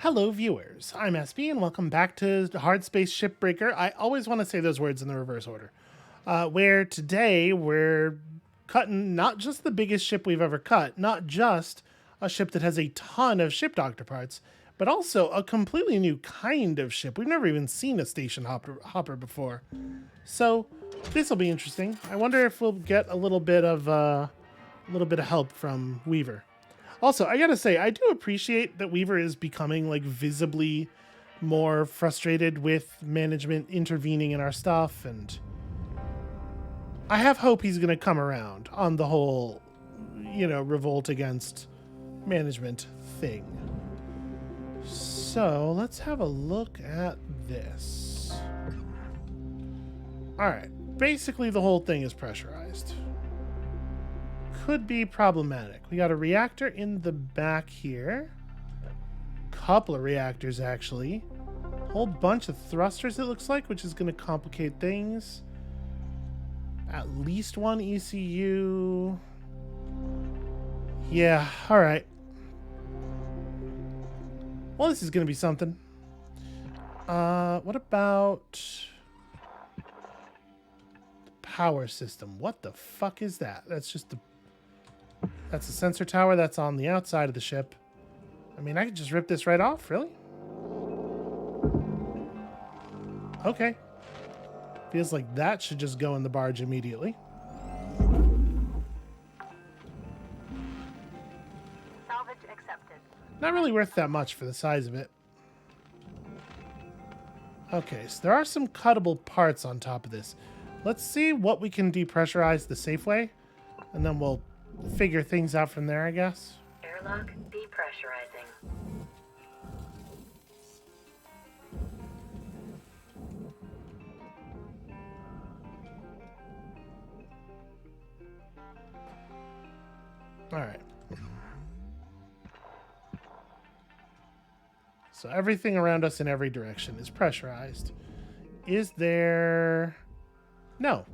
Hello, viewers. I'm SB, and welcome back to Hardspace Shipbreaker. I always want to say those words in the reverse order. Where today we're cutting not just the biggest ship we've ever cut, not just a ship that has a ton of ship doctor parts, but also a completely new kind of ship. We've never even seen a station hopper before. So this will be interesting. I wonder if we'll get a little bit of help from Weaver. Also, I gotta say, I do appreciate that Weaver is becoming like visibly more frustrated with management intervening in our stuff, and I have hope he's gonna come around on the whole, revolt against management thing. So let's have a look at this. All right, basically the whole thing is pressurized. Could be problematic. We got a reactor in the back here. Couple of reactors, actually. Whole bunch of thrusters, it looks like, which is going to complicate things. At least one ECU. Yeah, all right. Well, this is going to be something. What about the power system? What the fuck is that? That's a sensor tower that's on the outside of the ship. I mean, I could just rip this right off, really? Okay. Feels like that should just go in the barge immediately. Salvage accepted. Not really worth that much for the size of it. Okay, so there are some cuttable parts on top of this. Let's see what we can depressurize the safe way, and then we'll figure things out from there, I guess. Airlock depressurizing. All right. So everything around us in every direction is pressurized. Is there... No.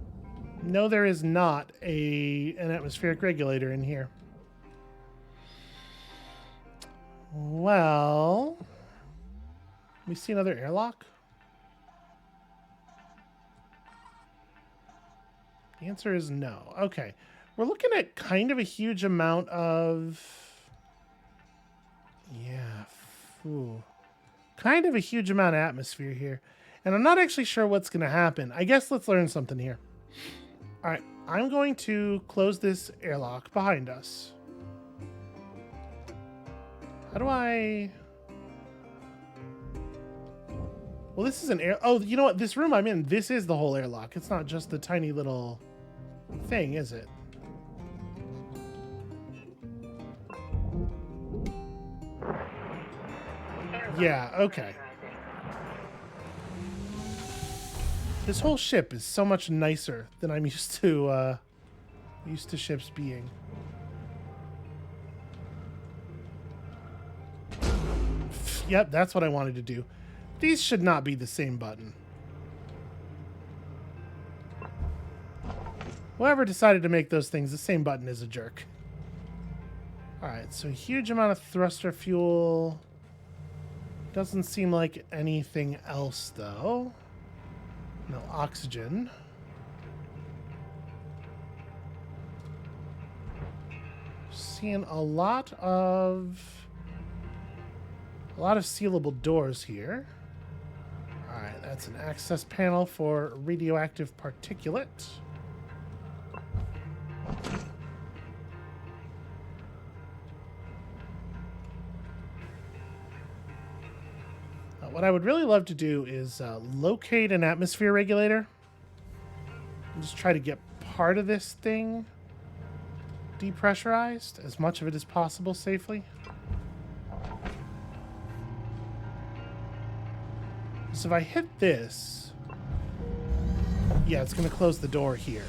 No, there is not an atmospheric regulator in here. Well... We see another airlock? The answer is no. Okay. We're looking at kind of a huge amount of... Yeah. Ooh. Kind of a huge amount of atmosphere here. And I'm not actually sure what's going to happen. I guess let's learn something here. All right. I'm going to close this airlock behind us. How do I... Well, this is an air... Oh, you know what? This room I'm in, this is the whole airlock. It's not just the tiny little thing, is it? Yeah, okay. This whole ship is so much nicer than I'm used to ships being. Yep, that's what I wanted to do. These should not be the same button. Whoever decided to make those things the same button is a jerk. Alright, so huge amount of thruster fuel. Doesn't seem like anything else, though. No oxygen. Seeing a lot of sealable doors here. All right, that's an access panel for radioactive particulate. What I would really love to do is locate an atmosphere regulator. And just try to get part of this thing depressurized, as much of it as possible safely. So if I hit this... Yeah, it's going to close the door here.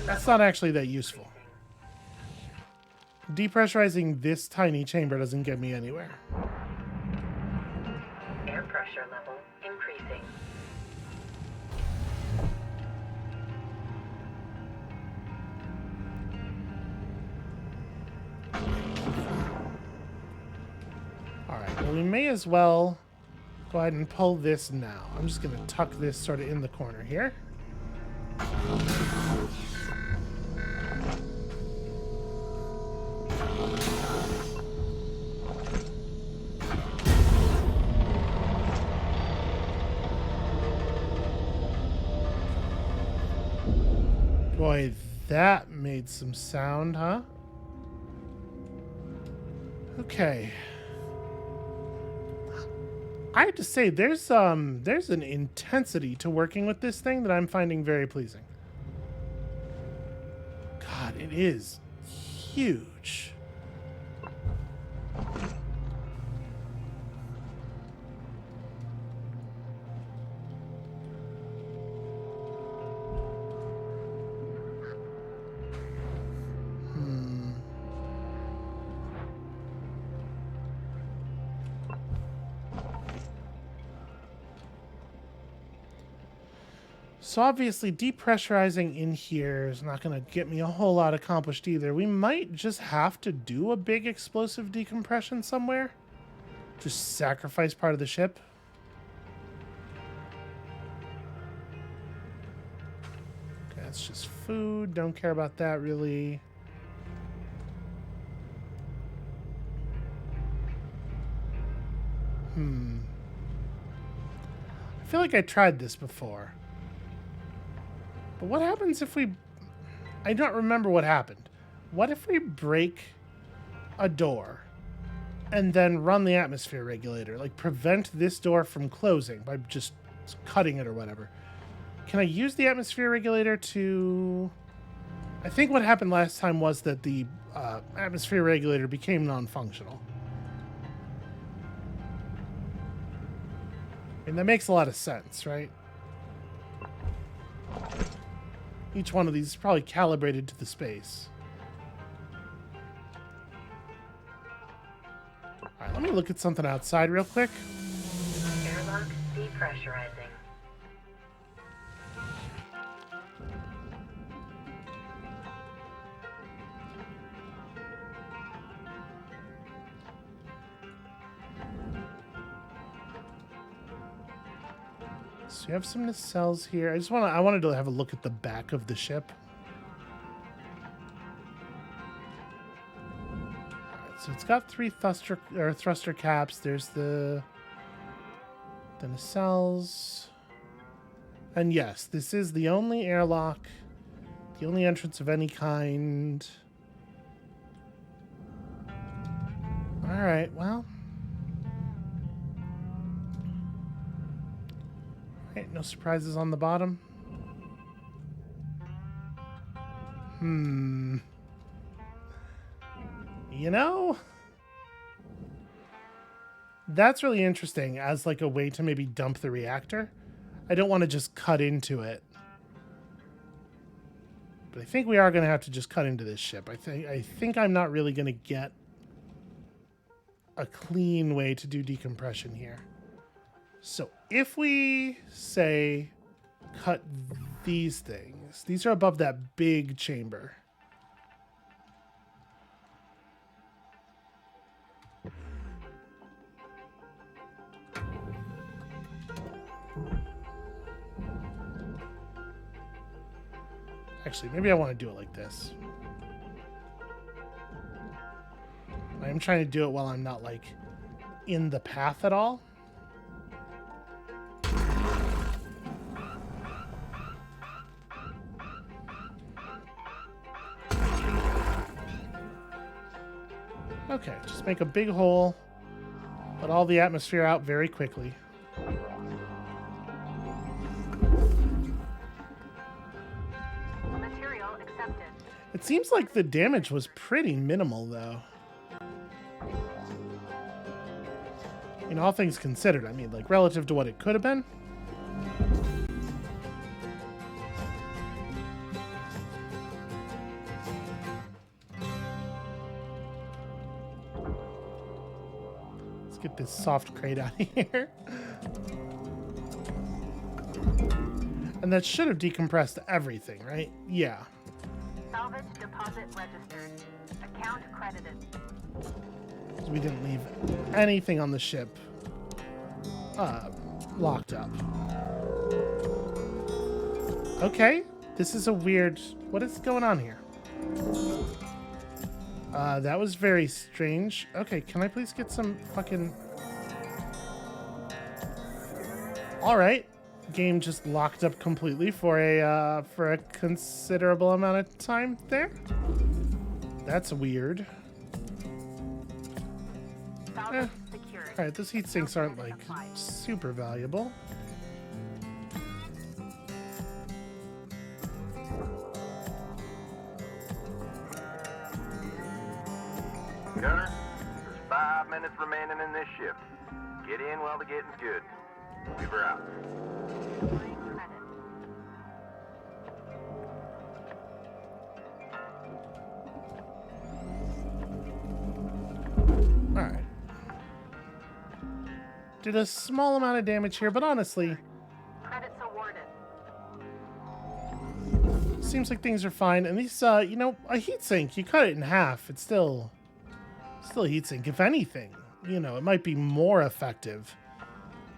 That's not actually that useful. Depressurizing this tiny chamber doesn't get me anywhere. Air pressure level increasing. All right. Well, we may as well go ahead and pull this now. I'm just going to tuck this sort of in the corner here. Boy, that made some sound, huh? Okay. I have to say, there's an intensity to working with this thing that I'm finding very pleasing. God, it is huge. So obviously depressurizing in here is not going to get me a whole lot accomplished either. We might just have to do a big explosive decompression somewhere. Just sacrifice part of the ship. Okay, that's just food. Don't care about that really. I feel like I tried this before. But what happens if we... I don't remember what happened. What if we break a door and then run the atmosphere regulator? Like, prevent this door from closing by just cutting it or whatever. Can I use the atmosphere regulator to... I think what happened last time was that the atmosphere regulator became non-functional. And that makes a lot of sense, right? Each one of these is probably calibrated to the space. Alright, let me look at something outside real quick. Airlock depressurizing. So you have some nacelles here. I wanted to have a look at the back of the ship. Alright, so it's got 3 thruster caps. There's the nacelles. And yes, this is the only airlock, the only entrance of any kind. Alright, well. No surprises on the bottom. You know, that's really interesting as like a way to maybe dump the reactor. I don't want to just cut into it. But I think we are going to have to just cut into this ship. I think I'm not really going to get a clean way to do decompression here. So if we, say, cut these things, these are above that big chamber. Actually, maybe I want to do it like this. I'm trying to do it while I'm not, like, in the path at all. Okay, just make a big hole, let all the atmosphere out very quickly. Material accepted. It seems like the damage was pretty minimal, though. You know, all things considered, I mean, like, relative to what it could have been. Get this soft crate out of here. And that should have decompressed everything, right? Yeah. Salvage deposit registered. Account credited. We didn't leave anything on the ship locked up. Okay, this is a weird... What is going on here? That was very strange. Okay, can I please get some fucking... Alright. Game just locked up completely for a considerable amount of time there. That's weird. Alright, those heat sinks aren't, like, super valuable. Gunner, there's 5 minutes remaining in this shift. Get in while the getting's good. Weaver out. Alright. Did a small amount of damage here, but honestly... Credits awarded. Seems like things are fine. And these, you know, a heatsink, you cut it in half. It's still a heatsink. If anything, you know, it might be more effective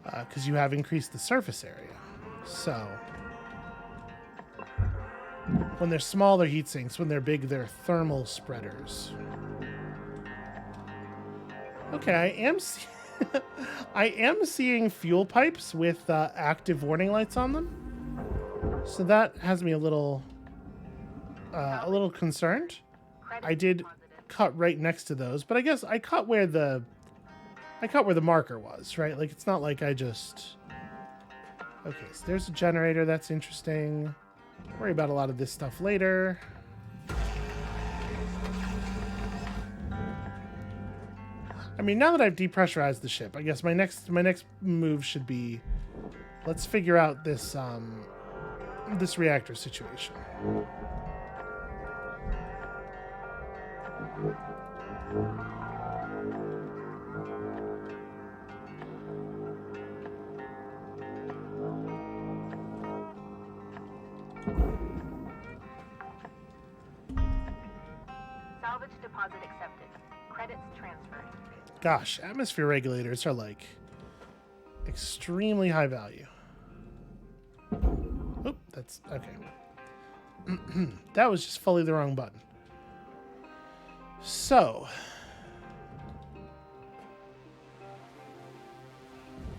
because you have increased the surface area. So, when they're small, they're heatsinks. When they're big, they're thermal spreaders. Okay, I am seeing fuel pipes with active warning lights on them. So that has me a little concerned. I did cut right next to those, but I guess I cut where the marker was, right? Like, it's not like I just... Okay, so there's a generator. That's interesting. Worry about a lot of this stuff later. I mean, now that I've depressurized the ship, I guess my next move should be, let's figure out this this reactor situation. Salvage deposit accepted. Credits transferred. Gosh, atmosphere regulators are like extremely high value. Oop, that's okay. That was just fully the wrong button. So,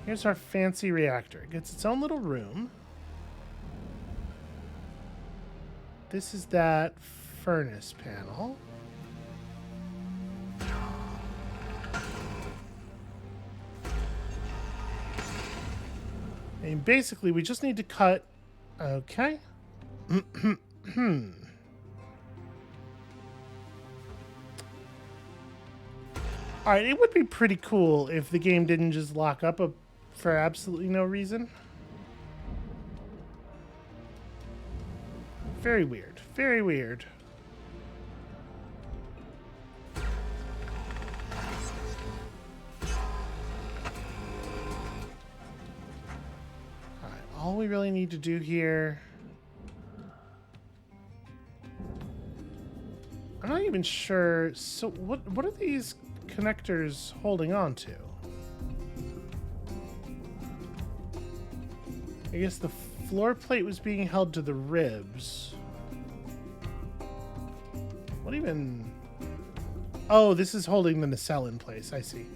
here's our fancy reactor. It gets its own little room. This is that furnace panel. And basically, we just need to cut... Okay. Alright, it would be pretty cool if the game didn't just lock up for absolutely no reason. Very weird. Very weird. Alright, all we really need to do here... I'm not even sure... So, what are these connectors holding on to? I guess the floor plate was being held to the ribs. What even... Oh, this is holding the nacelle in place. I see.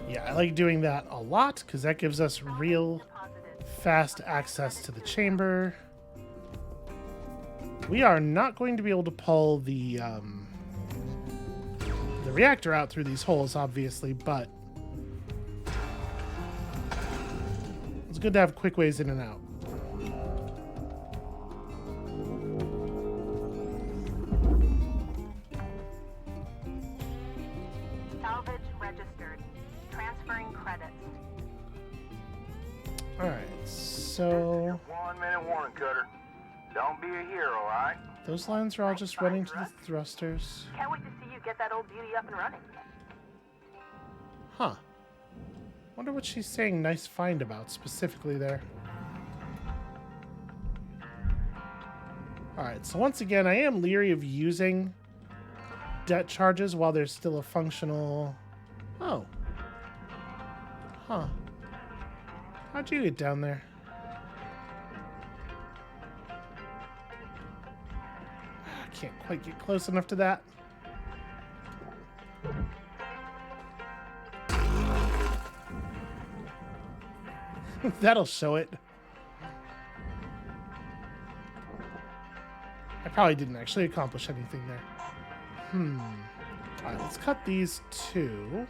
Yeah, I like doing that a lot because that gives us real fast access to the chamber. We are not going to be able to pull the reactor out through these holes, obviously, but it's good to have quick ways in and out. Salvage registered. Transferring credits. Alright, so 1 minute warning, Cutter. Don't be a hero, alright? those lines are all just running to the thrusters. Can't wait to see you get that old beauty up and running. Huh. Wonder what she's saying nice find about specifically there. Alright, so once again, I am leery of using debt charges while there's still a functional... Oh. Huh. How'd you get down there? I can't quite get close enough to that. That'll show it. I probably didn't actually accomplish anything there. Alright, let's cut these two.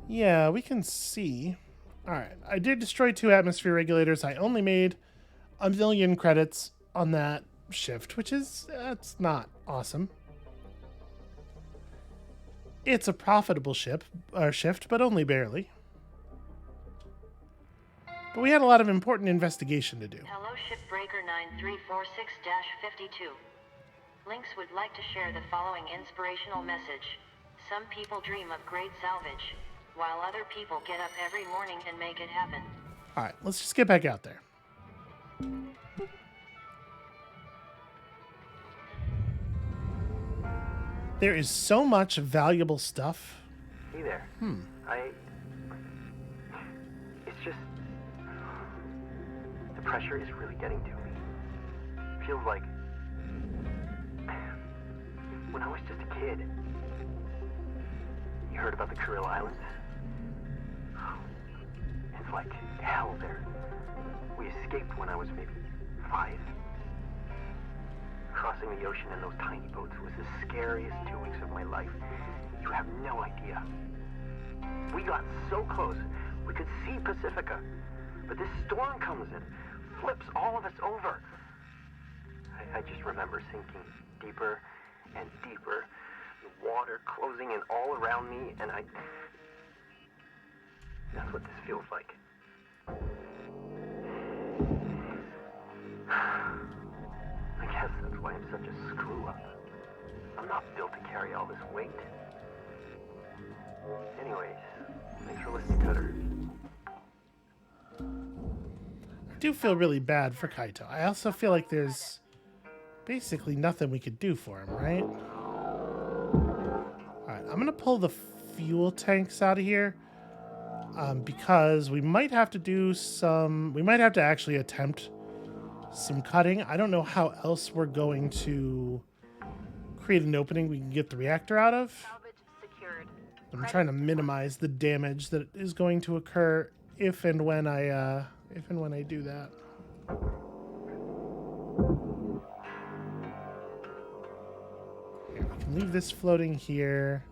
Yeah, we can see. Alright, I did destroy 2 atmosphere regulators. I only made 1,000,000 credits on that shift, which is, that's not awesome. It's a profitable shift, but only barely. But we had a lot of important investigation to do. Hello, Shipbreaker 9346-52. Lynx would like to share the following inspirational message. Some people dream of great salvage, while other people get up every morning and make it happen. Alright, let's just get back out there. There is so much valuable stuff. Hey there. It's just... The pressure is really getting to me. Feels like... When I was just a kid. You heard about the Kuril Islands? It's like hell there. We escaped when I was maybe 5. Crossing the ocean in those tiny boats was the scariest 2 weeks of my life. You have no idea. We got so close, we could see Pacifica. But this storm comes in, flips all of us over. I just remember sinking deeper and deeper, the water closing in all around me, and that's what this feels like. I guess that's why I'm such a screw-up. I'm not built to carry all this weight. Anyways, thanks for listening, Cutter. I do feel really bad for Kaito. I also feel like there's basically nothing we could do for him, right? Alright, I'm gonna pull the fuel tanks out of here. Because we might have to do some... We might have to actually attempt some cutting. I don't know how else we're going to create an opening we can get the reactor out of. Salvage secured. I'm trying to minimize the damage that is going to occur if and when I do that. Here, we can leave this floating here.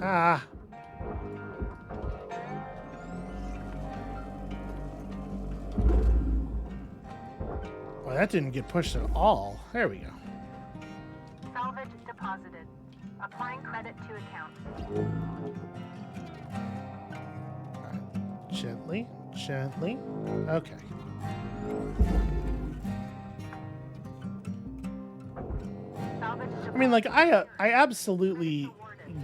Ah. Well, that didn't get pushed at all. There we go. Salvage deposited. Applying credit to account. Gently, gently. Okay. Salvage I mean, like, I absolutely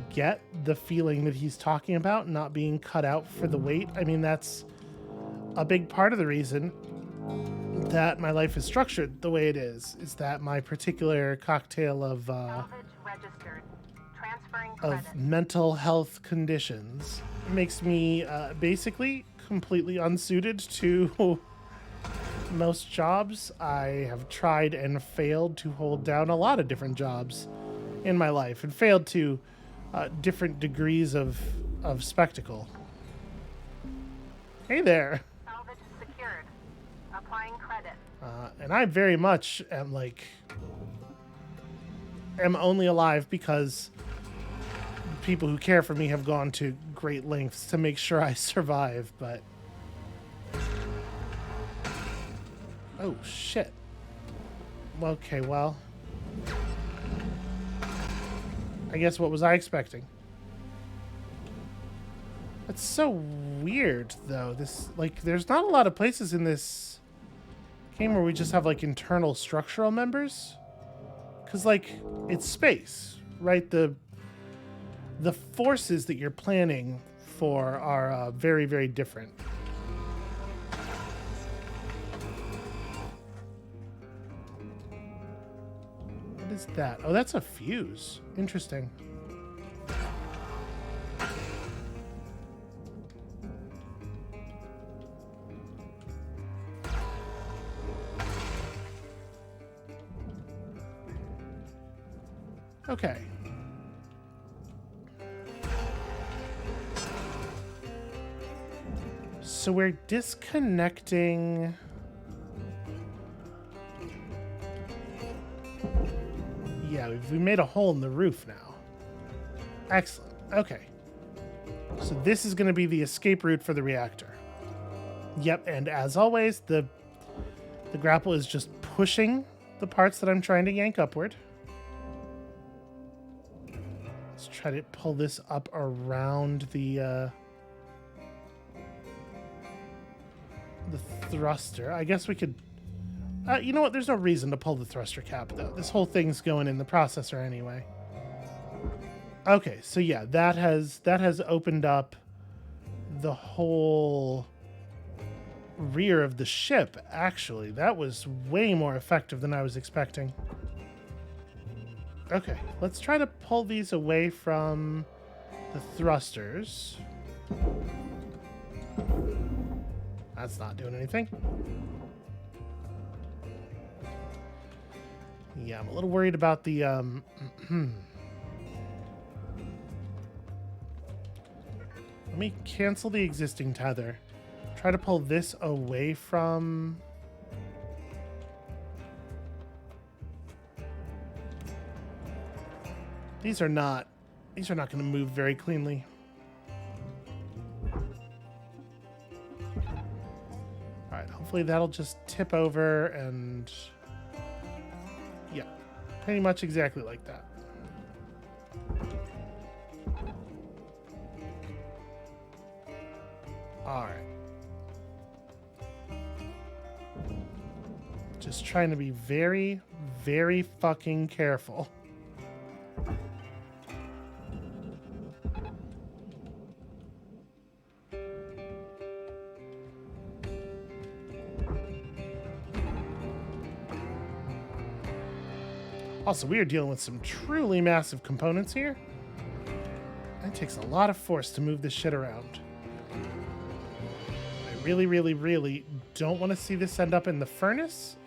get the feeling that he's talking about not being cut out for the weight. I mean, that's a big part of the reason that my life is structured the way it is that my particular cocktail of salvage registered. Transferring credit. mental health conditions makes me basically completely unsuited to most jobs. I have tried and failed to hold down a lot of different jobs in my life and failed to different degrees of spectacle. Hey there. Salvage secured. Applying credit. And I very much am only alive because people who care for me have gone to great lengths to make sure I survive, but... Oh, shit. Okay, well. I guess what was I expecting? That's so weird, though. This, like, there's not a lot of places in this game where we just have, like, internal structural members. Because, like, it's space, right? The forces that you're planning for are very, very different. What is that? Oh, that's a fuse. Interesting. Okay. So we're disconnecting. Yeah, we made a hole in the roof now. Excellent. Okay. So this is going to be the escape route for the reactor. Yep, and as always, the grapple is just pushing the parts that I'm trying to yank upward. Let's try to pull this up around the thruster. I guess we could... you know what? There's no reason to pull the thruster cap, though. This whole thing's going in the processor anyway. Okay, so yeah, that has opened up the whole rear of the ship, actually. That was way more effective than I was expecting. Okay, let's try to pull these away from the thrusters. That's not doing anything. Yeah, I'm a little worried about the, Let me cancel the existing tether. Try to pull this away from... These are not going to move very cleanly. All right, hopefully that'll just tip over and... Yeah, pretty much exactly like that. All right. Just trying to be very, very fucking careful. Also, we are dealing with some truly massive components here. It takes a lot of force to move this shit around. I really, really, really don't want to see this end up in the furnace,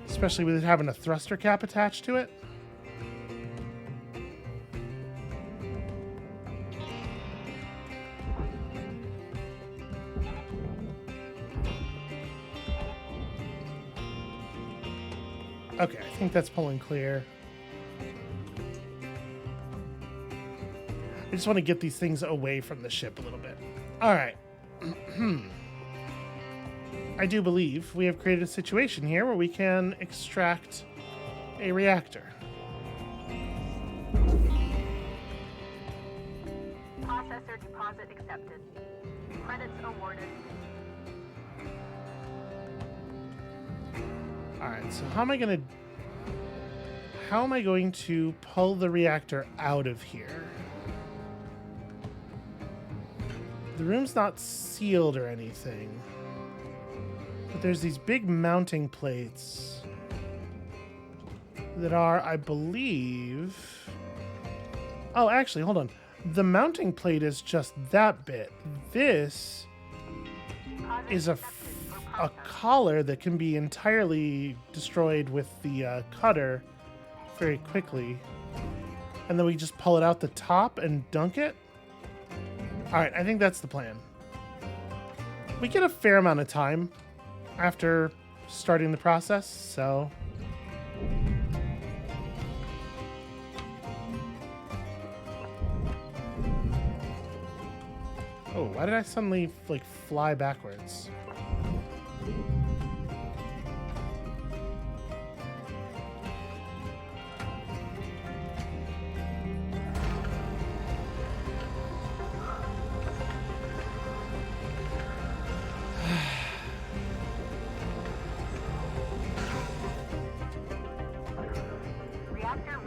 especially with it having a thruster cap attached to it. Okay, I think that's pulling clear. I just want to get these things away from the ship a little bit. All right. I do believe we have created a situation here where we can extract a reactor. Processor deposit accepted. Credits awarded. All right, so how am I going to pull the reactor out of here? The room's not sealed or anything, but there's these big mounting plates that are, I believe... Oh, actually, hold on. The mounting plate is just that bit. This is a collar that can be entirely destroyed with the cutter very quickly. And then we just pull it out the top and dunk it. All right, I think that's the plan. We get a fair amount of time after starting the process, so... Oh, why did I suddenly, like, fly backwards?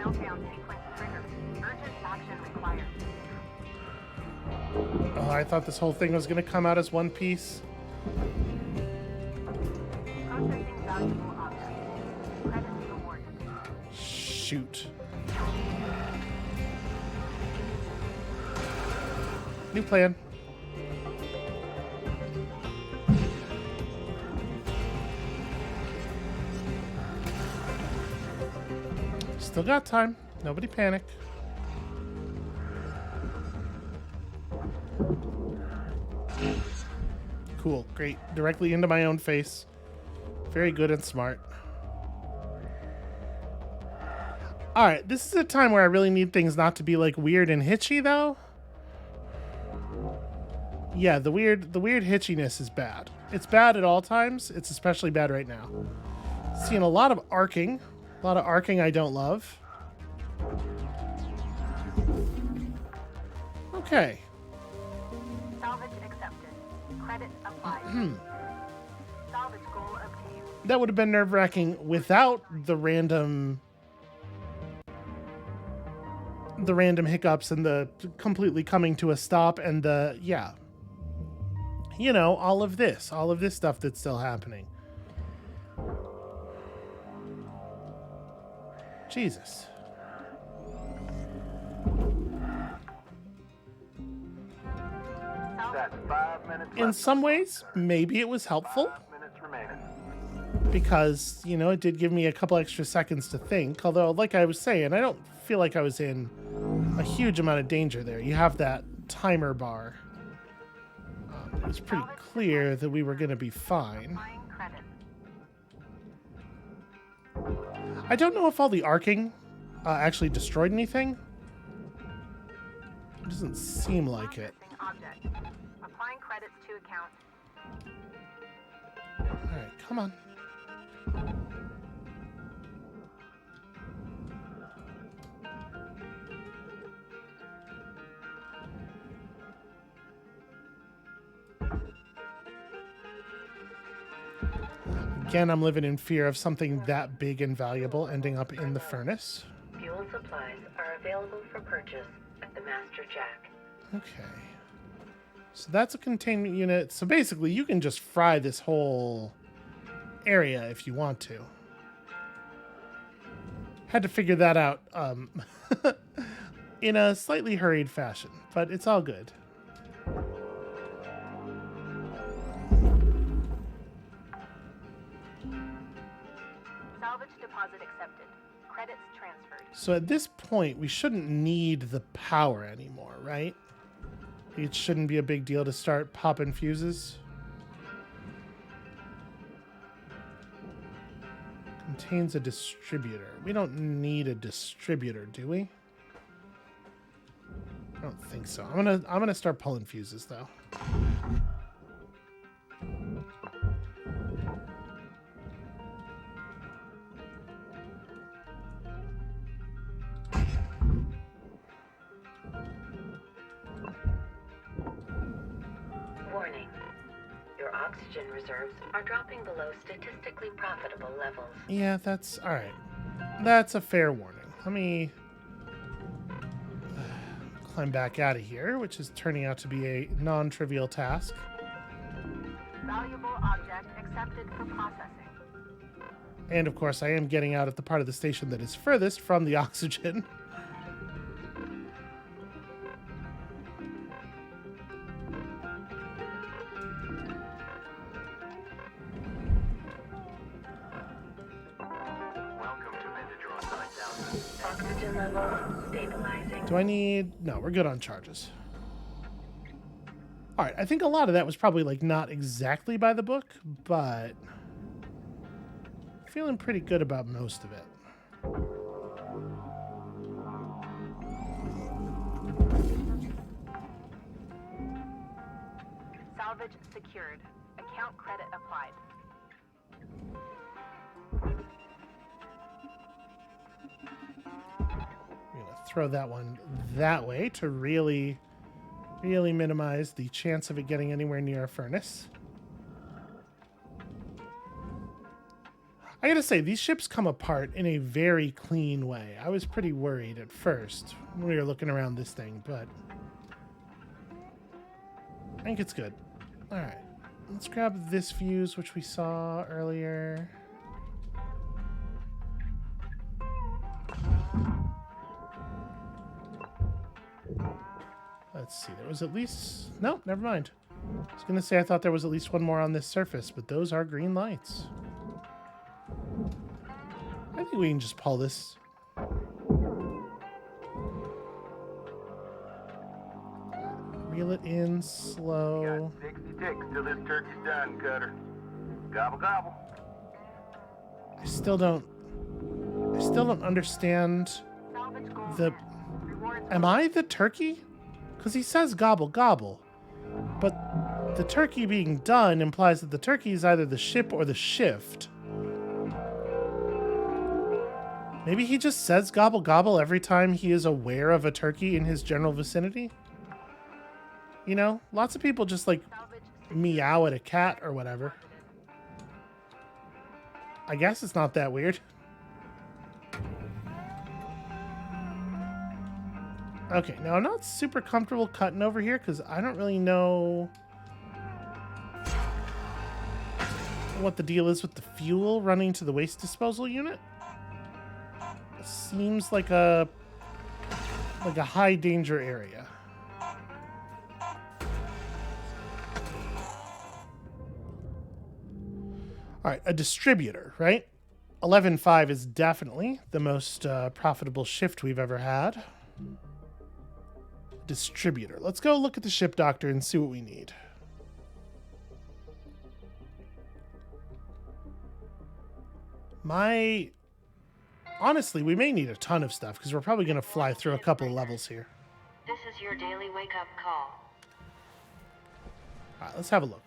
Meltdown sequence triggered. Urgent action required. Oh, I thought this whole thing was going to come out as one piece. Processing valuable object. Credits awarded. Shoot. New plan. Still got time. Nobody panic. Cool. Great. Directly into my own face. Very good and smart. Alright, this is a time where I really need things not to be like weird and hitchy though. Yeah, the weird hitchiness is bad. It's bad at all times. It's especially bad right now. Seeing a lot of arcing. A lot of arcing I don't love. Okay. Salvage accepted. Credit applied. Salvage goal obtained. That would have been nerve-wracking without the random hiccups and the completely coming to a stop and the, yeah. You know, all of this stuff that's still happening. Jesus. That's 5 minutes In left. some ways, maybe it was helpful 5 minutes remaining. because, you know, it did give me a couple extra seconds to think. Although, like I was saying, I don't feel like I was in a huge amount of danger there. You have that timer bar. It was pretty clear that we were going to be fine. Applying credit. I don't know if all the arcing actually destroyed anything. It doesn't seem like it. Processing object. Applying credits to account. Alright, come on. Again, I'm living in fear of something that big and valuable ending up in the furnace. Fuel supplies are available for purchase at the Master Jack. Okay. So that's a containment unit. So basically, you can just fry this whole area if you want to. Had to figure that out in a slightly hurried fashion, but it's all good. Salvage deposit accepted. Credits transferred. So at this point, we shouldn't need the power anymore, right? It shouldn't be a big deal to start popping fuses. Contains a distributor. We don't need a distributor, do we? I don't think so. I'm gonna start pulling fuses though. Warning. Your oxygen reserves are dropping below statistically profitable levels. Yeah, that's all right. That's a fair warning. Let me climb back out of here, which is turning out to be a non-trivial task. Valuable object accepted for processing. And of course, I am getting out at the part of the station that is furthest from the oxygen. Welcome to Vintage 9000. Oxygen level stabilizing. Do I need... No, we're good on charges. All right, I think a lot of that was probably like not exactly by the book, but feeling pretty good about most of it. Salvage secured. Account credit applied. I'm gonna throw that one that way to really minimize the chance of it getting anywhere near a furnace. I gotta say, these ships come apart in a very clean way. I was pretty worried at first when we were looking around this thing, but I think it's good. All right, let's grab this fuse, which we saw earlier. Let's see, there was at least... No, never mind. I was gonna say I thought there was at least one more on this surface, but those are green lights. I think we can just pull this. Reel it in slow. Got 60 ticks till this turkey's done, Cutter. Gobble, gobble. I still don't understand Salvage gold the... net. Rewards Am I the turkey? Because he says gobble gobble. But the turkey being done implies that the turkey is either the ship or the shift. Maybe he just says gobble gobble every time he is aware of a turkey in his general vicinity? You know, lots of people just like salvage meow at a cat or whatever. I guess it's not that weird. Okay, now I'm not super comfortable cutting over here because I don't really know what the deal is with the fuel running to the waste disposal unit. It seems like a high danger area. All right, a distributor, right? 11.5 is definitely the most profitable shift we've ever had. Distributor. Let's go look at the ship doctor and see what we need. Honestly, we may need a ton of stuff because we're probably going to fly through a couple of levels here. This is your daily wake-up call. All right, let's have a look.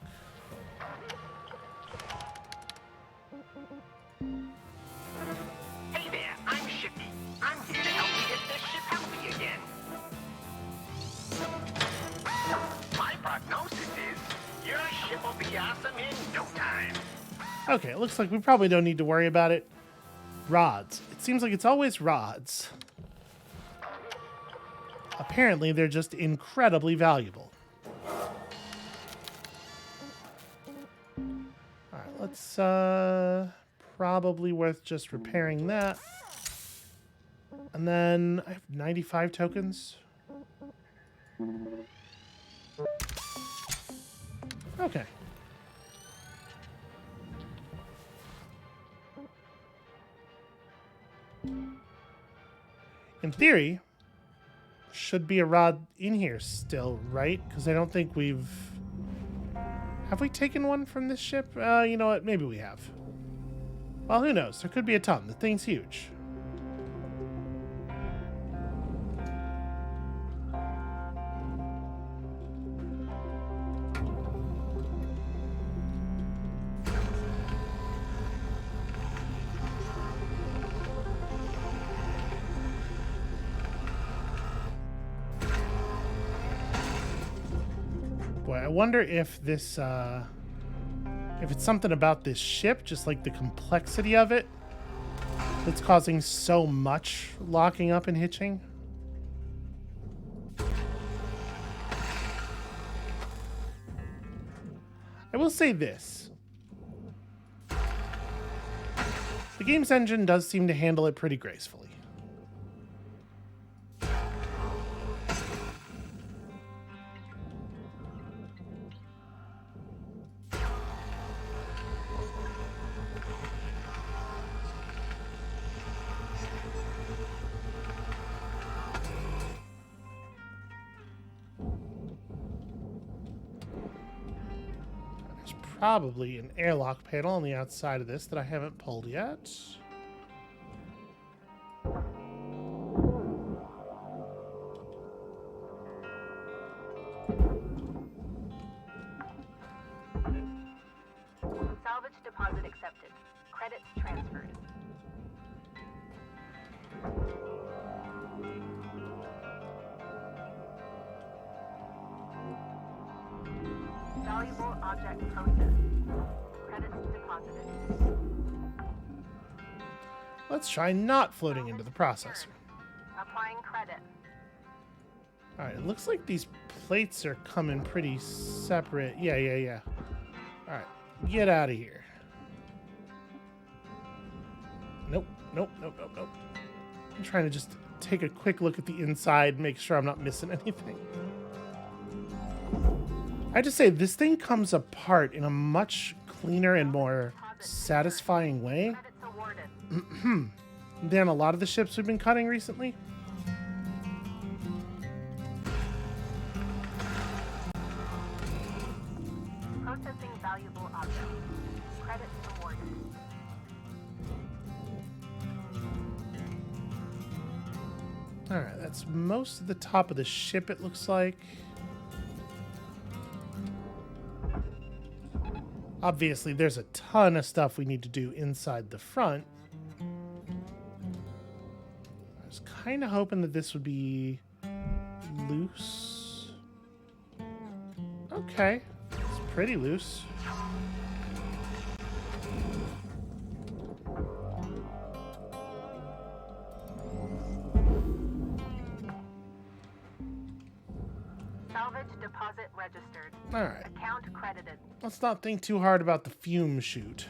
Hey there, I'm Shippy. I'm here to help you get this ship healthy again. My prognosis is your ship will be awesome in no time. Okay, it looks like we probably don't need to worry about it. Rods. It seems like it's always rods. Apparently, they're just incredibly valuable. Alright, let's, probably worth just repairing that. And then, I have 95 tokens. Okay. In theory, should be a rod in here still, right? Because I don't think we've... Have we taken one from this ship? You know what? Maybe we have. Well, who knows? There could be a ton. The thing's huge. Boy, I wonder if this, if it's something about this ship, just like the complexity of it, that's causing so much locking up and hitching. I will say this. The game's engine does seem to handle it pretty gracefully. Probably an airlock panel on the outside of this that I haven't pulled yet. salvage deposit accepted. Credits transferred. Valuable object processed. Credits deposited. Let's try not floating into the processor. Applying credit. Alright, it looks like these plates are coming pretty separate. Yeah. Alright, get out of here. Nope. I'm trying to just take a quick look at the inside, make sure I'm not missing anything. I have to say, this thing comes apart in a much cleaner and more satisfying way Credits awarded. than a lot of the ships we've been cutting recently. Processing valuable objects. Credits awarded. Alright, that's most of the top of the ship, it looks like. Obviously, there's a ton of stuff we need to do inside the front. I was kind of hoping that this would be loose. Okay, it's pretty loose. Salvage deposit registered. Alright, Account credited. let's not think too hard about the fume chute.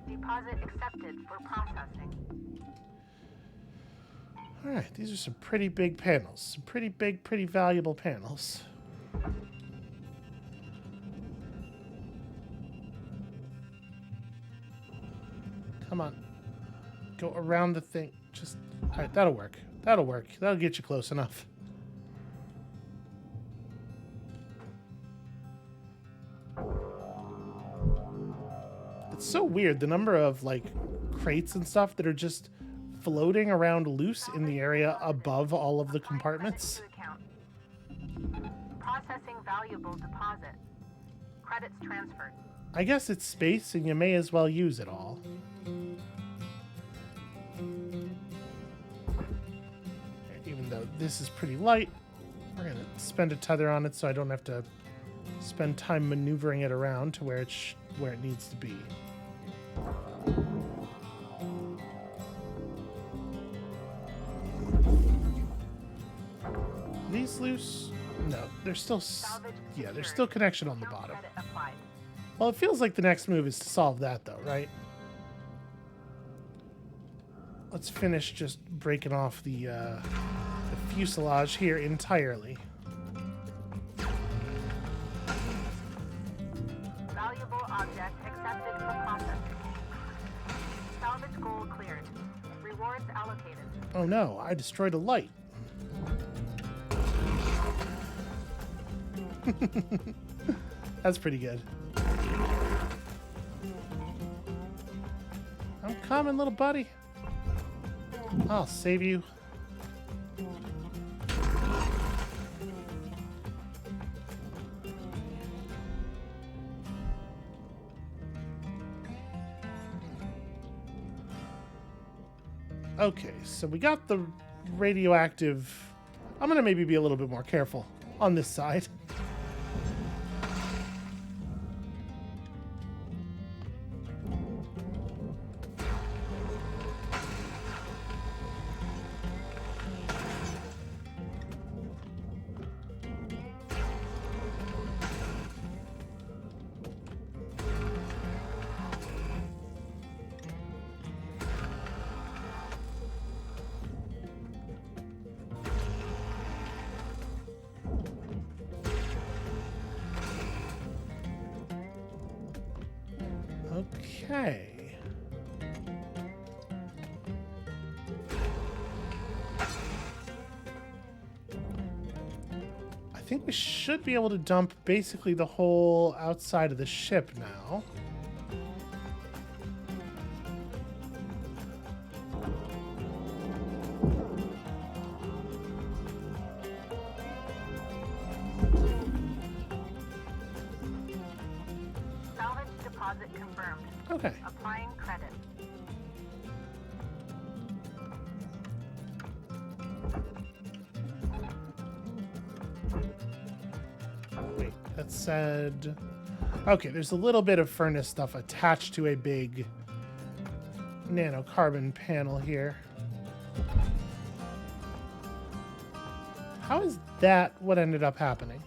Deposit accepted for processing. Alright, these are some pretty big panels. Some pretty big, pretty valuable panels. Come on. Go around the thing. Just... Alright, that'll work. That'll work. That'll get you close enough. It's so weird, the number of, like, crates and stuff that are just floating around loose in the area above all of the compartments. Credit to account. Processing valuable deposit. Credits transferred. I guess it's space, and you may as well use it all. Even though this is pretty light, we're going to spend a tether on it so I don't have to spend time maneuvering it around to where it needs to be. Are these loose? No, there's still... Yeah, there's still connection on the Account bottom. credit applied. Well, it feels like the next move is to solve that, though, right? Let's finish just breaking off the fuselage here entirely. Valuable object accepted for processing. Salvage goal cleared. Rewards allocated. Oh no, I destroyed a light. That's pretty good. I'm coming, little buddy. I'll save you. Okay, so we got the radioactive... I'm going to maybe be a little bit more careful on this side. Okay. I think we should be able to dump basically the whole outside of the ship now. Salvage deposit confirmed. Okay. Applying credit. Wait, that said... Okay, there's a little bit of furnace stuff attached to a big nanocarbon panel here. How is that what ended up happening?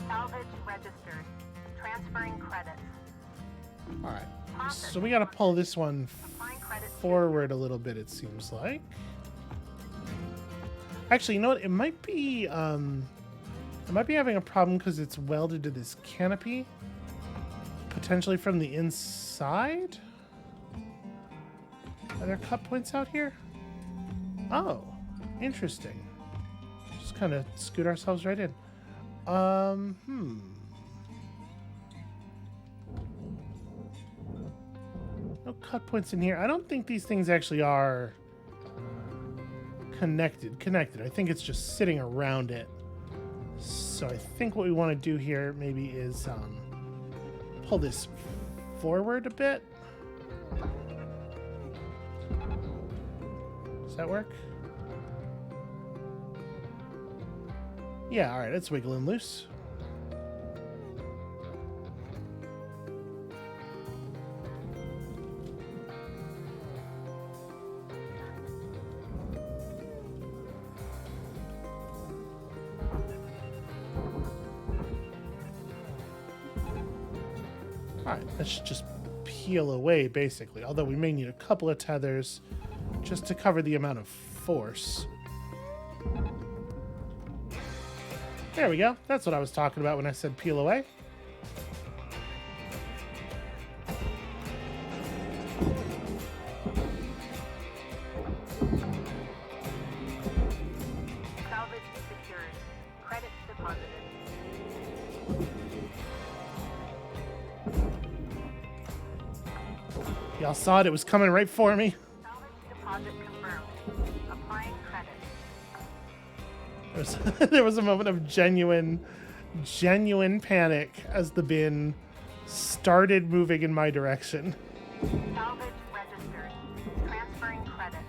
Salvage registered. Transferring credits. All right. So we got to pull this one Applying credits. forward a little bit, it seems like. Actually, you know what? It might be having a problem because it's welded to this canopy. Potentially from the inside? Are there cut points out here? Oh, interesting. Just kind of scoot ourselves right in. No cut points in here. I don't think these things actually are connected. I think it's just sitting around it. So I think what we want to do here maybe is pull this forward a bit. Does that work? Yeah, all right, it's wiggling loose. All right, that should just peel away, basically. Although we may need a couple of tethers just to cover the amount of force. There we go. That's what I was talking about when I said peel away. Salvage secured. Credits deposited. Y'all saw it. It was coming right for me. Salvage deposit confirmed. Applying credits. There was a moment of genuine panic as the bin started moving in my direction. Salvage registered. Transferring credits.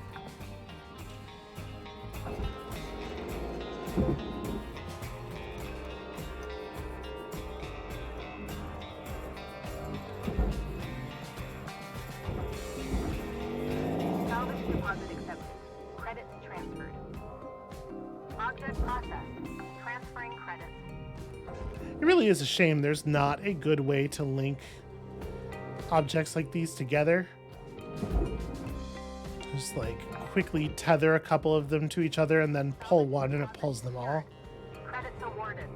Salvage deposit accepted. Credits transferred. Object processed. Transferring credits. It really is a shame there's not a good way to link objects like these together. Just like quickly tether a couple of them to each other and then pull one and it pulls them all. Credits awarded.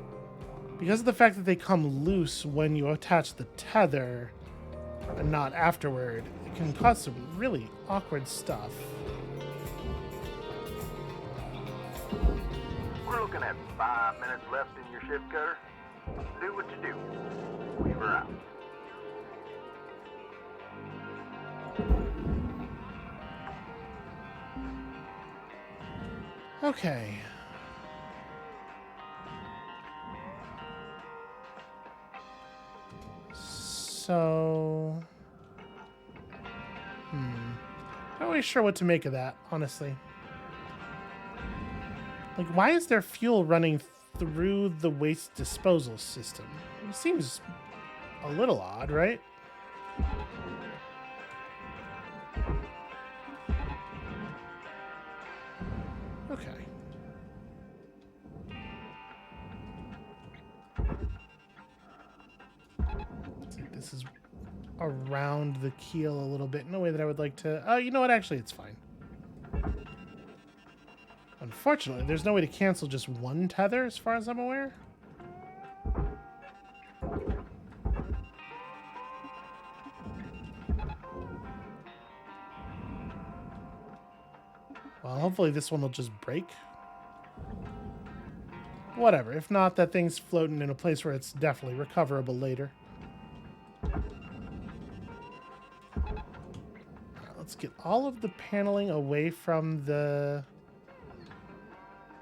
Because of the fact that they come loose when you attach the tether and not afterward, it can cause some really awkward stuff. We're looking at 5 minutes left in your shift cutter. Do what you do. Weaver out. Okay. So... Not really sure what to make of that, honestly. Like, why is there fuel running through the waste disposal system? It seems a little odd, right? Okay. Looks like this is around the keel a little bit in a way that I would like to... Oh, you know what? Actually, it's fine. Unfortunately, there's no way to cancel just one tether as far as I'm aware. Well, hopefully this one will just break. Whatever. If not, that thing's floating in a place where it's definitely recoverable later. Let's get all of the paneling away from the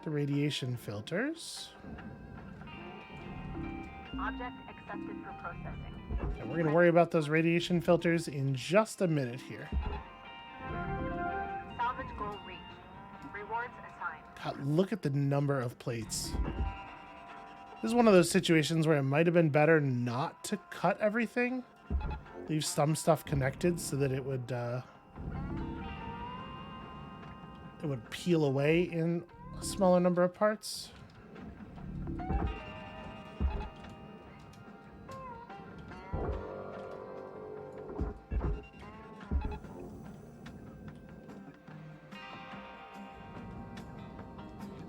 radiation filters. Object accepted for processing. And we're going to worry about those radiation filters in just a minute here. Salvage goal reached. Rewards assigned. God, look at the number of plates. This is one of those situations where it might have been better not to cut everything. Leave some stuff connected so that it would peel away in a smaller number of parts.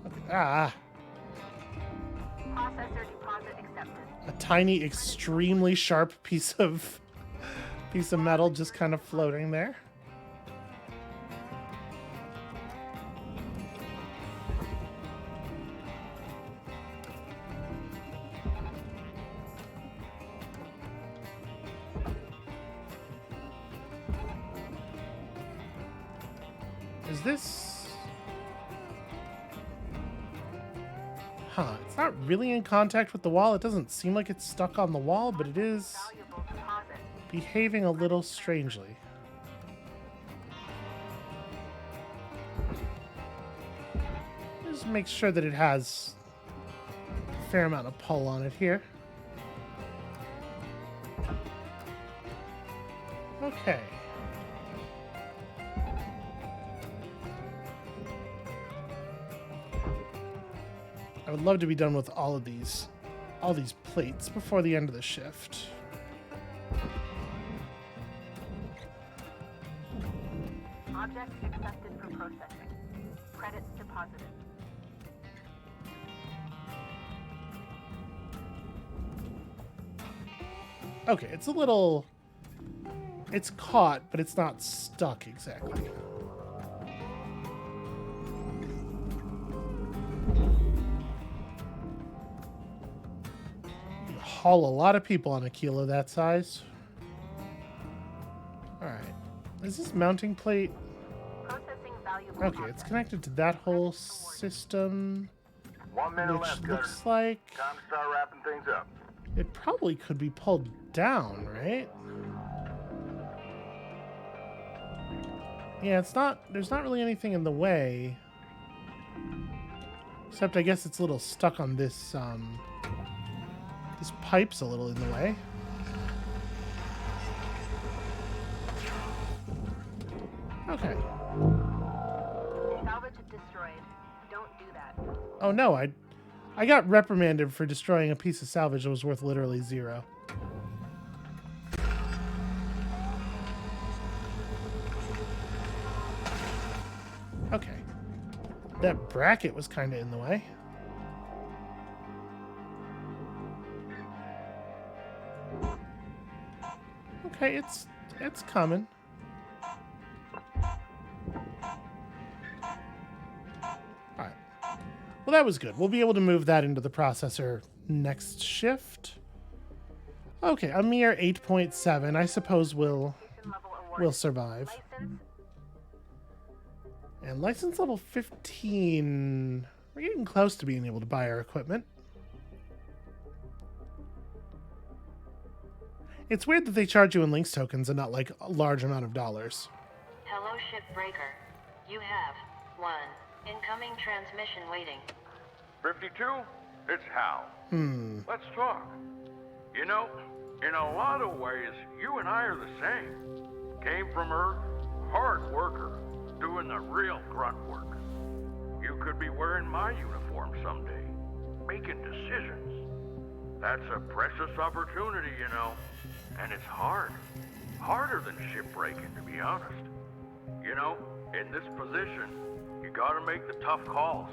Okay. Ah. Processor deposit accepted. A tiny, extremely sharp piece of metal just kind of floating there. Is this... Huh, it's not really in contact with the wall. It doesn't seem like it's stuck on the wall, but it is Valuable deposit. behaving a little strangely. Just make sure that it has a fair amount of pull on it here. Okay. I would love to be done with all these plates before the end of the shift. Object accepted for processing. Credits deposited. Okay, it's a little... It's caught, but it's not stuck exactly. You haul a lot of people on a kilo that size. Alright. Is this mounting plate? Processing valuable Okay, it's connected to that whole system, 1 minute which left, Cutter. looks like Time to start wrapping things up. it probably could be pulled down, right? Yeah, it's not, there's not really anything in the way. Except I guess it's a little stuck on this, this pipe's a little in the way. Okay. Salvage destroyed. Don't do that. Oh no, I got reprimanded for destroying a piece of salvage that was worth literally 0. Okay. That bracket was kind of in the way. Okay, it's coming. Alright. Well, that was good. We'll be able to move that into the processor next shift. Okay, a mere 8.7. I suppose we'll Level awarded. survive. License. And license level 15. We're getting close to being able to buy our equipment. It's weird that they charge you in links tokens and not like a large amount of dollars. Hello, Shipbreaker. You have 1 incoming transmission waiting. 52? It's Hal. Let's talk. You know, in a lot of ways, you and I are the same. Came from Earth, hard worker, doing the real grunt work. You could be wearing my uniform someday, making decisions. That's a precious opportunity, you know. And it's hard. Harder than shipbreaking, to be honest. You know, in this position, you gotta make the tough calls.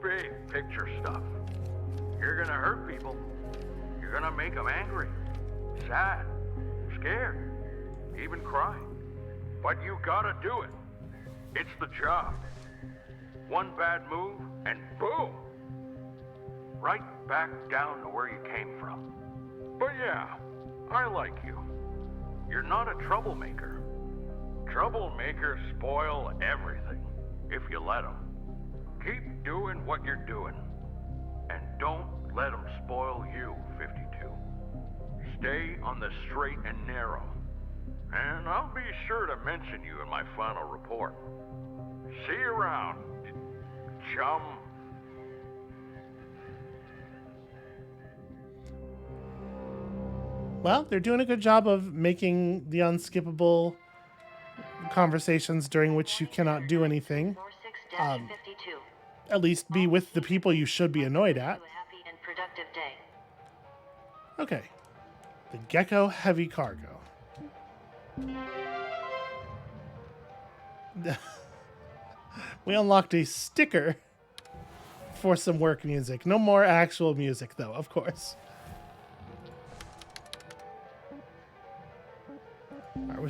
Big picture stuff. You're gonna hurt people. You're gonna make them angry, sad, scared, even cry. But you gotta do it. It's the job. One bad move, and boom! Right back down to where you came from. But yeah, I like you. You're not a troublemaker. Troublemakers spoil everything, if you let them. Keep doing what you're doing. And don't let them spoil you, 52. Stay on the straight and narrow. And I'll be sure to mention you in my final report. See you around, chum. Well, they're doing a good job of making the unskippable conversations during which you cannot do anything. 46-52. At least be with the people you should be annoyed at. To a happy and productive day. Okay. The Gecko Heavy Cargo. We unlocked a sticker for some work music. No more actual music, though, of course. All right, we're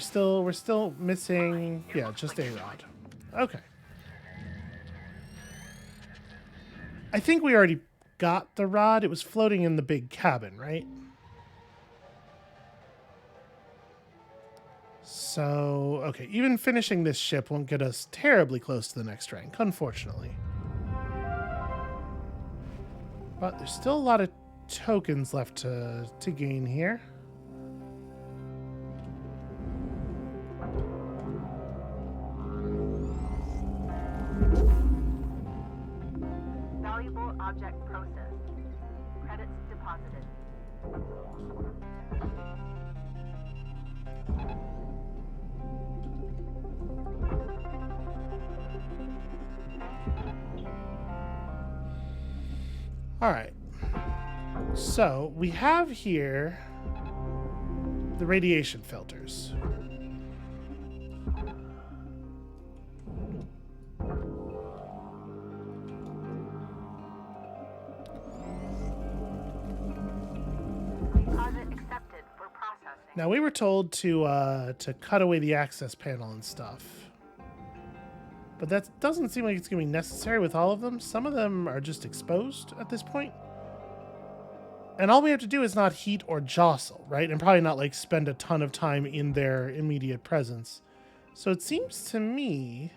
still missing, yeah, just a rod. Okay. I think we already got the rod. It was floating in the big cabin, right? So, okay, even finishing this ship won't get us terribly close to the next rank, unfortunately. But there's still a lot of tokens left to gain here. Valuable object processed. Credits deposited. All right. So we have here the radiation filters. Deposit accepted for processing. Now we were told to cut away the access panel and stuff. But that doesn't seem like it's going to be necessary with all of them. Some of them are just exposed at this point. And all we have to do is not heat or jostle, right? And probably not like spend a ton of time in their immediate presence. So it seems to me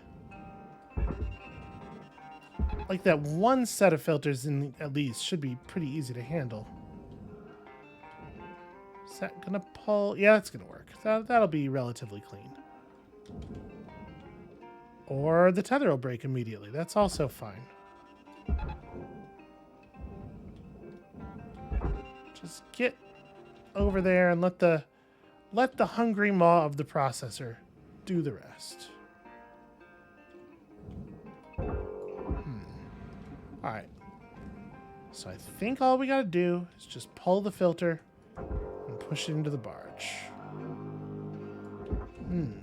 like that one set of filters in at least should be pretty easy to handle. Is that going to pull? Yeah, that's going to work. That'll be relatively clean. Or the tether will break immediately. That's also fine. Just get over there and let the hungry maw of the processor do the rest. All right. So I think all we got to do is just pull the filter and push it into the barge.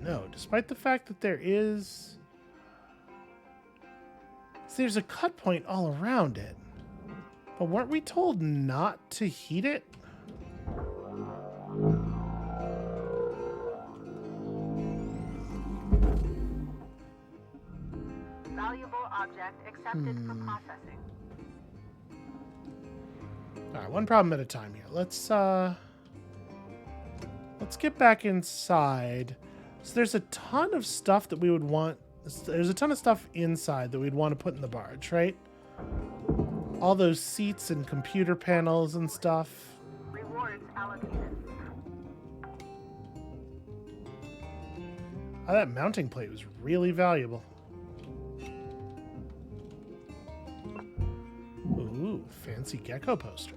No, despite the fact that there's a cut point all around it. But weren't we told not to heat it? Valuable object accepted for processing. All right, one problem at a time here. Let's get back inside. So there's a ton of stuff that we would want. There's a ton of stuff inside that we'd want to put in the barge, right? All those seats and computer panels and stuff. Rewards allocated. Oh, that mounting plate was really valuable. Ooh, fancy gecko poster.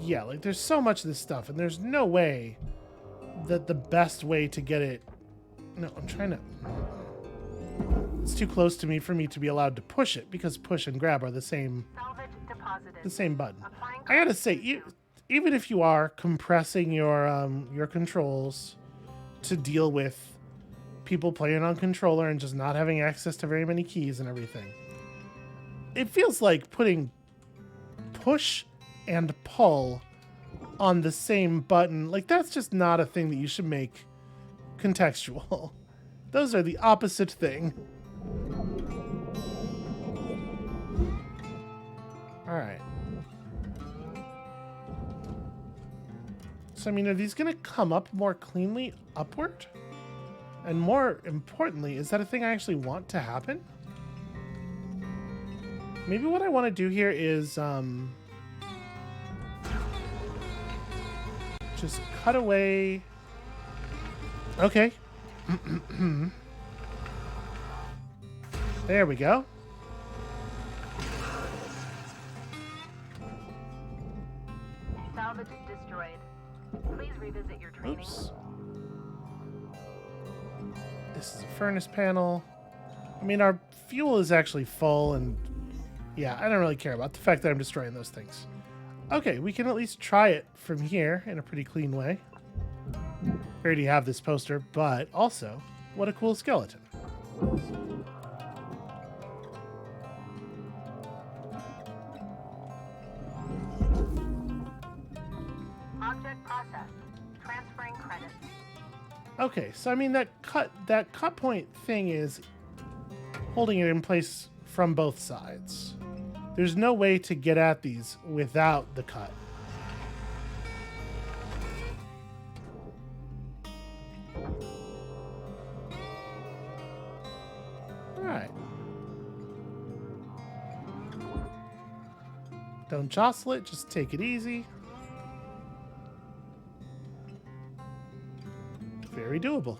Yeah, like there's so much of this stuff, and there's no way that the best way to get it... No, I'm trying to... It's too close to me for me to be allowed to push it, because push and grab are the same button. I gotta say, even if you are compressing your controls to deal with people playing on controller and just not having access to very many keys and everything, it feels like putting push and pull on the same button. Like, that's just not a thing that you should make contextual. Those are the opposite thing. All right. So, I mean, are these going to come up more cleanly upward? And more importantly, is that a thing I actually want to happen? Maybe what I want to do here is just cut away. Okay. There we go. Salvage is destroyed. Please revisit your training. Oops. This is a furnace panel. I mean, our fuel is actually full, and yeah, I don't really care about the fact that I'm destroying those things. Okay, we can at least try it from here in a pretty clean way. We already have this poster, but also, what a cool skeleton. Object processed. Transferring credits. Okay, so I mean that cut point thing is holding it in place from both sides. There's no way to get at these without the cut. Alright. Don't jostle it, just take it easy. Very doable.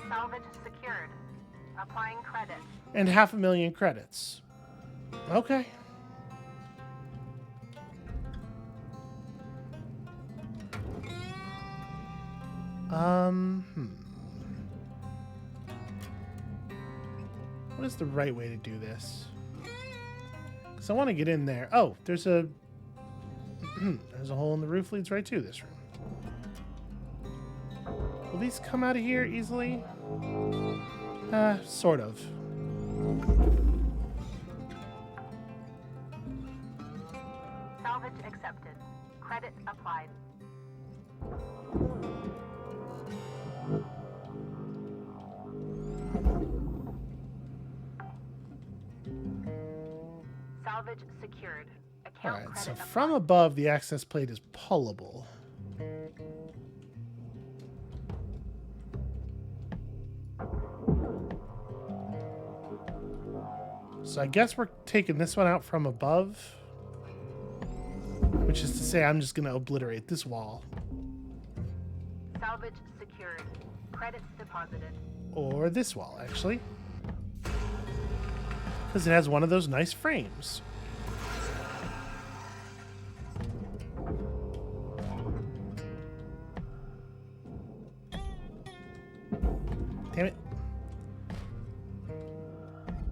Salvage secured. Applying credit. And 500,000 credits. Okay. What is the right way to do this? Because I want to get in there. Oh, there's a there's a hole in the roof leads right to this room. Will these come out of here easily? Sort of. Salvage accepted. Credit applied. Salvage secured. Account Alright, credit so applied. from above, the access plate is pullable. So I guess we're taking this one out from above. Which is to say, I'm just going to obliterate this wall. Salvage secured. Credits deposited. Or this wall, actually. Because it has one of those nice frames. Damn it.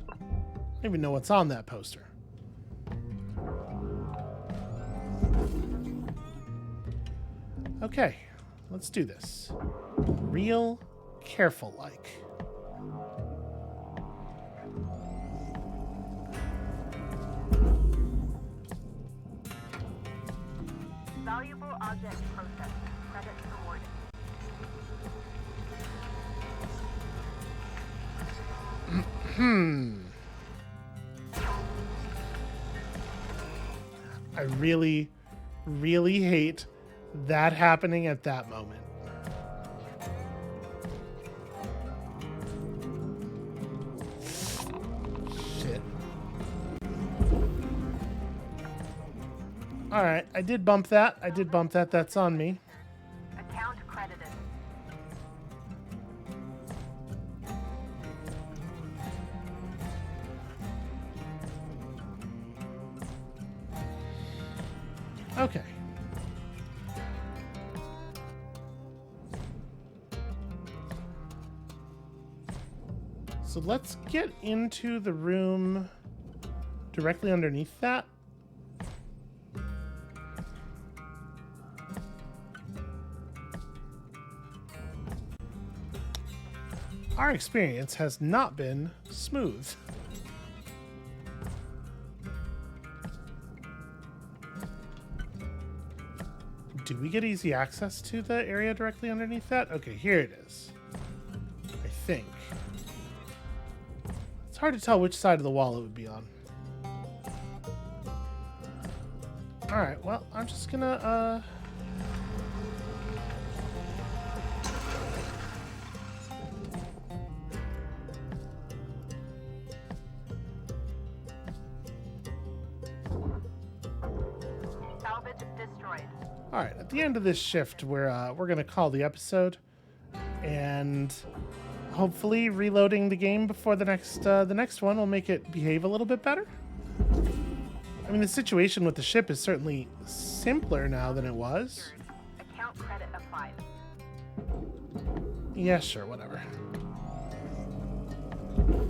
I don't even know what's on that poster. Okay, let's do this. Real careful like. Valuable object processed. Credits awarded. I really, really hate that happening at that moment. Shit. Alright, I did bump that. That's on me. Account credited. Okay. So let's get into the room directly underneath that. Our experience has not been smooth. Do we get easy access to the area directly underneath that? Okay, here it is. I think. It's hard to tell which side of the wall it would be on. Alright, well, I'm just gonna, Salvage destroyed. All right, at the end of this shift, we're gonna call the episode, and hopefully reloading the game before the next one will make it behave a little bit better. I mean, the situation with the ship is certainly simpler now than it was. Account credit applied. Yeah, sure, whatever.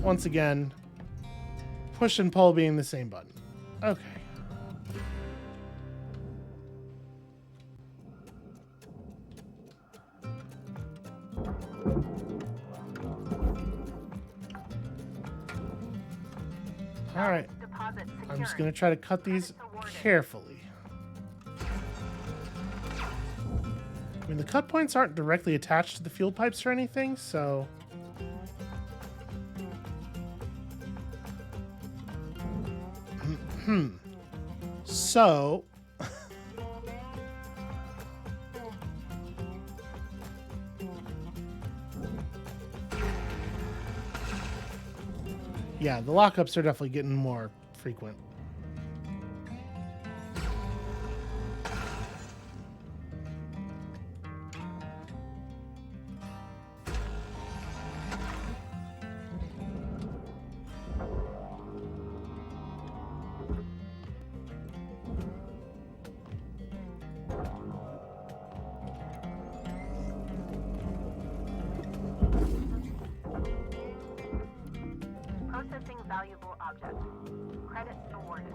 Once again, push and pull being the same button. Okay. All right. Deposit secured. I'm just going to try to cut these carefully. I mean, the cut points aren't directly attached to the fuel pipes or anything, so... So... yeah, the lockups are definitely getting more frequent. Processing valuable object. Credits awarded.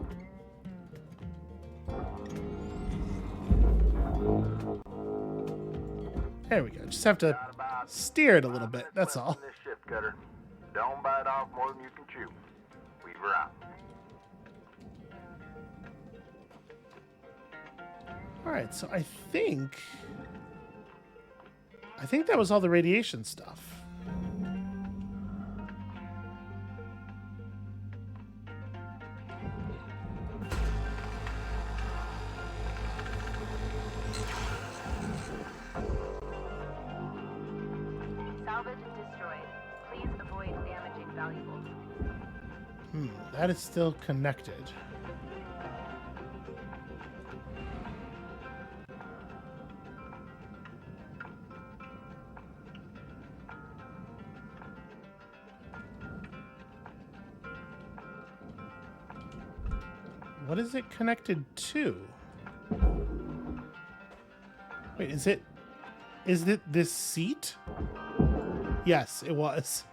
There we go. Just have to steer it a little bit. That's all. This shift cutter. Don't bite off more than you can chew. Weaver out. All right, so I think that was all the radiation stuff. Salvage destroyed. Please avoid damaging valuables. That is still connected. What is it connected to? Wait, is it this seat? Yes, it was.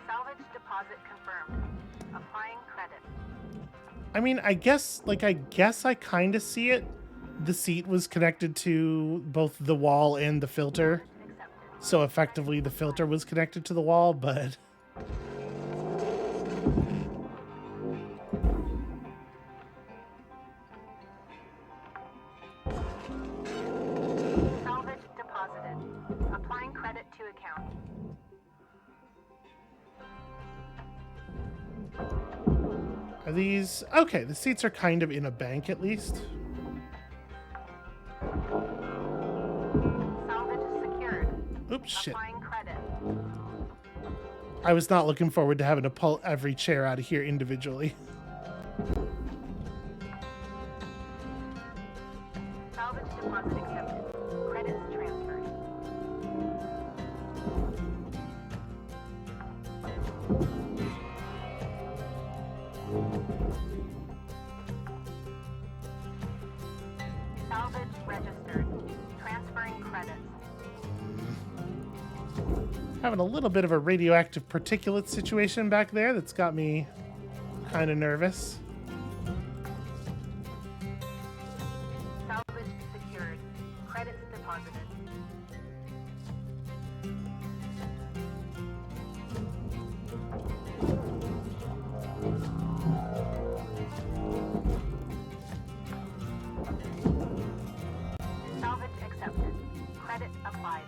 Salvage deposit confirmed. Applying credit. I mean, I guess I kind of see it. The seat was connected to both the wall and the filter. Accepted. So effectively the filter was connected to the wall, but... Salvage deposited. Applying credit to account. Are these... Okay, the seats are kind of in a bank at least. Salvage secured. Oops, shit. Applying credit. I was not looking forward to having to pull every chair out of here individually. Salvage deposit accepted. Credits transferred. Salvage registered. Transferring credits. Having a little bit of a radioactive particulate situation back there that's got me kind of nervous. Salvage secured. Credits deposited. Salvage accepted. Credit applied.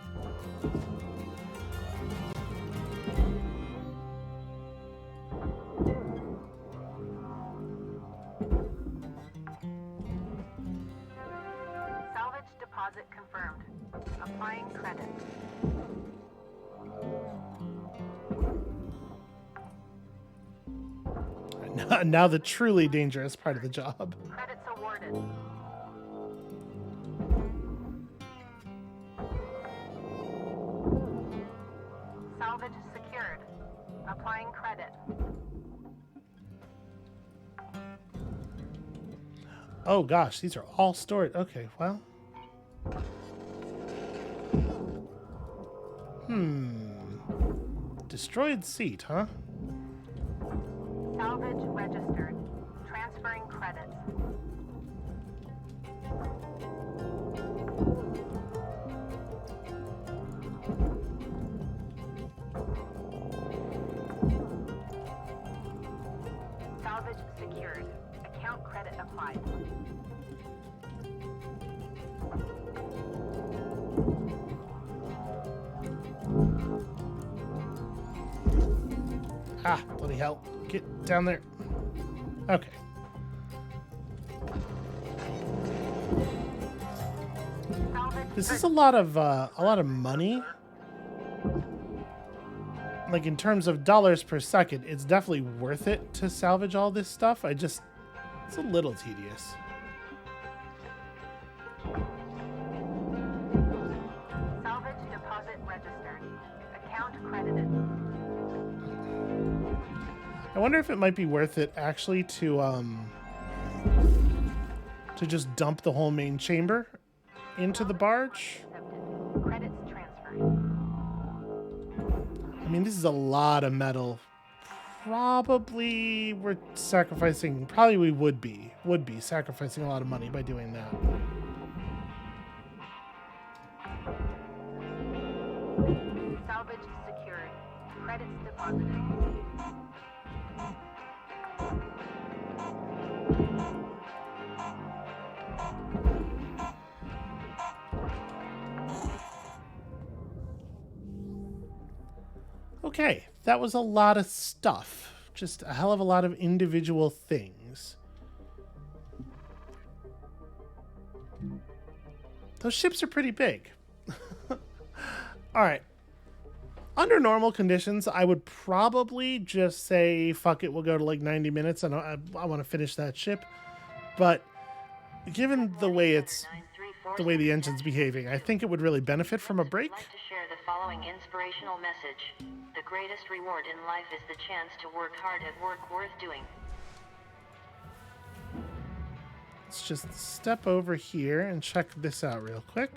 Deposit confirmed. Applying credits. Now the truly dangerous part of the job. Credits awarded. Salvage secured. Applying credit. Oh gosh, these are all stored. Okay, well. Destroyed seat, huh? Salvage registered. Transferring credits. Salvage secured. Account credit applied. Ah, bloody hell. Get down there. Okay. Salvage This is a lot of money. Like in terms of dollars per second, it's definitely worth it to salvage all this stuff. It's a little tedious. Salvage deposit registered. Account credited. I wonder if it might be worth it actually to just dump the whole main chamber into the barge. Accepted. Credits transferred. I mean, this is a lot of metal. Probably we would be sacrificing a lot of money by doing that. Salvage secured. Credits deposited. Okay, that was a lot of stuff. Just a hell of a lot of individual things. Those ships are pretty big. All right. Under normal conditions, I would probably just say, fuck it, we'll go to like 90 minutes. I want to finish that ship. But given the way the engine's behaving, I think it would really benefit from a break. I'd like to share the following inspirational message. The greatest reward in life is the chance to work hard at work worth doing. Let's just step over here and check this out real quick.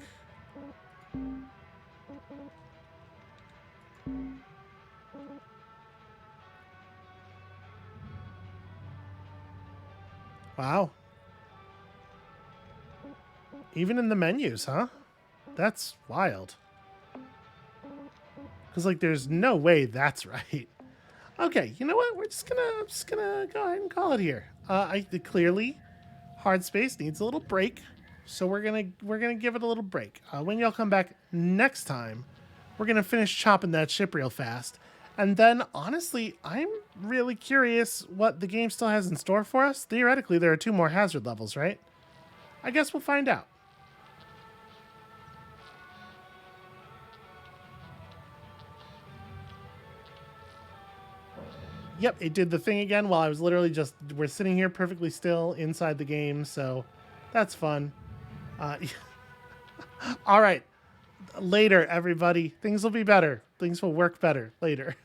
Wow. Even in the menus, huh? That's wild. Because, like, there's no way that's right. Okay, you know what? I'm just gonna go ahead and call it here. Clearly, Hardspace needs a little break, so we're gonna give it a little break. When y'all come back next time, we're gonna finish chopping that ship real fast, and then honestly, I'm really curious what the game still has in store for us. Theoretically, there are 2 more hazard levels, right? I guess we'll find out. Yep, it did the thing again while I was literally we're sitting here perfectly still inside the game, so that's fun. All right, later, everybody. Things will be better. Things will work better later.